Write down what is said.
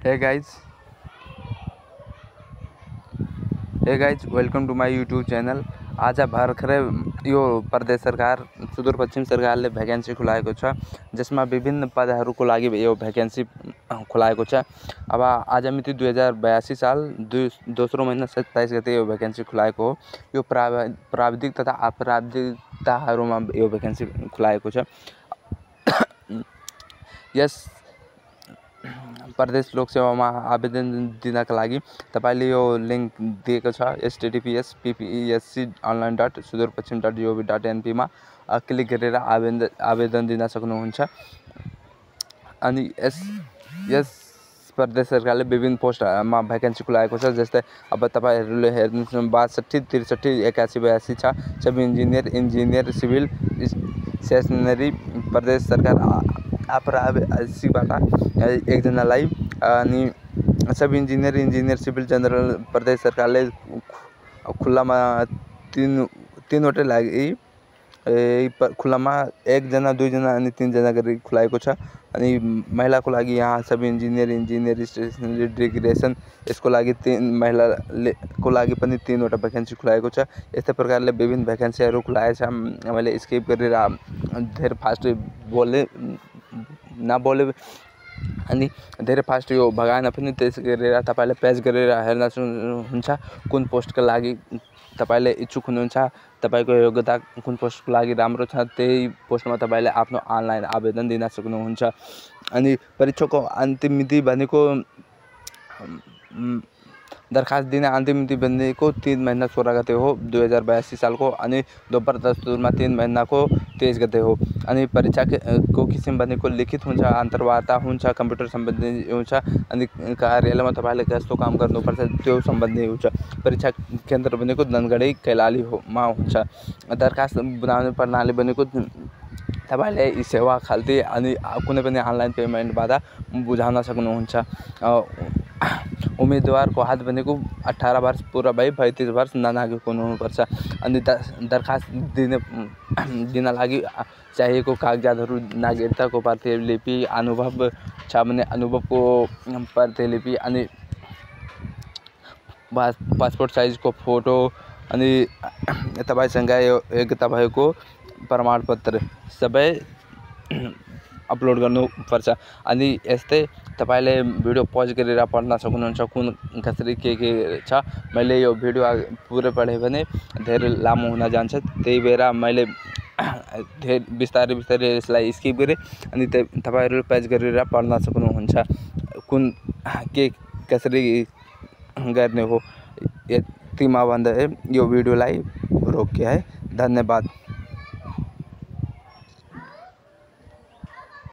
Hey guys, welcome to my YouTube channel. आज भर्खरै यो प्रदेश सरकार सुदूरपश्चिम सरकारले भ्याकेन्सी खुलाएको छ, जसमा विभिन्न पदहरूको लागि यो भ्याकेन्सी खुलाएको छ। अब आज मिति 2082 साल दोस्रो महिना 27 गते यो भ्याकेन्सी खुलाएको हो। यो प्राविधिक तथा अप्राविधिकताहरूमा यो भ्याकेन्सी खुलाएको छ। यस प्रदेश लोकसेवामा आवेदन दिनका लागि तपाईले यो लिंक दिएको छ https://ppsconline.sudurpachchim.gov.np मा क्लिक गरेर आवेदन दिन सक्नुहुन्छ। अनि यस प्रदेश सरकारले विभिन्न पोस्टमा भ्याकेन्सी खुलाएको छ। जस्तै अब तपाईहरुले हेर्नुहुन्छ 62, 63, 81, 82 छ। सब इन्जिनियर सिभिल स्टेसनरी प्रदेश सरकार आप्रवासीबाट एकजनालाई अनि सब इन्जिनियर सिभिल जनरल प्रदेश सरकारले खुल्लामा तीनवटा लागि खुल्लामा 1 जना 2 जना अनि 3 जना गरी खुलाएको छ। अनि महिलाको लागि यहाँ सब इन्जिनियर स्टेसनरी डिग्रेसन यसको लागि महिलाको लागि पनि 3वटा भ्याकेन्सी खुलाएको छ। यस्तै प्रकारले विभिन्न भ्याकेन्सीहरू खुलाएको छ। मैले स्किप गरेर धेरै फास्ट बोले अनि धेरै फास्ट यो भगाएन पनि, त्यसै गरेर तपाईले पेज गरेर हेर्न सक्नुहुन्छ कुन पोस्टका लागि तपाईले इच्छुक हुनुहुन्छ, तपाईको योग्यता कुन पोस्टको लागि राम्रो छ, त्यही पोस्टमा तपाईले आफ्नो अनलाइन आवेदन दिन सक्नुहुन्छ। अनि परीक्षाको अन्तिम मिति भनेको दरखास्त दिने अन्तिम मिति भनेको 3 महिना 16 गते हो 2082 सालको। अनि दोब्बर दस्तुरमा 3 महिनाको 23 गते हो। अनि परीक्षाको किसिम भनेको लिखित हुन्छ, अन्तर्वार्ता हुन्छ, कम्प्युटर सम्बन्धी हुन्छ, अनि कार्यालयमा तपाईले कस्तो काम गर्नुपर्छ त्यो सम्बन्धी हुन्छ। परीक्षा केन्द्र भनेको धनगढी कैलालीमा हुन्छ। दरखास्त बनाउने प्रणाली भनेको तपाईले ई सेवा खाल्ती अनि कुनै पनि अनलाइन पेमेन्टबाट बुझाउन सक्नुहुन्छ। उम्मेदवारको हात भनेको 18 वर्ष पुरा भई 35 वर्ष ननागेको हुनुपर्छ। अनि दरखास्त दिन लागि चाहिएको कागजातहरू नागरिकताको प्रतिलिपि, अनुभव छ भने अनुभवको प्रतिलिपि, अनि पासपोर्ट साइजको फोटो, अनि तपाईसँग योग्यता भएको प्रमाणपत्र सबै अपलोड गर्नुपर्छ। अनि यस्तै तपाईले भिडियो पज गरेर पढ्न सक्नुहुन्छ कुन कसरी के छ। मैले यो भिडियो पुरै पढे भने धेरै लामो हुन जान्छ, त्यही भएर मैले बिस्तारै यसलाई स्किप गरे। अनि तपाईहरु पेज गरेर पढ्न सक्नुहुन्छ कुन के कसरी गर्ने हो। यतिमा भन्दै यो भिडियोलाई रोके है। धन्यवाद।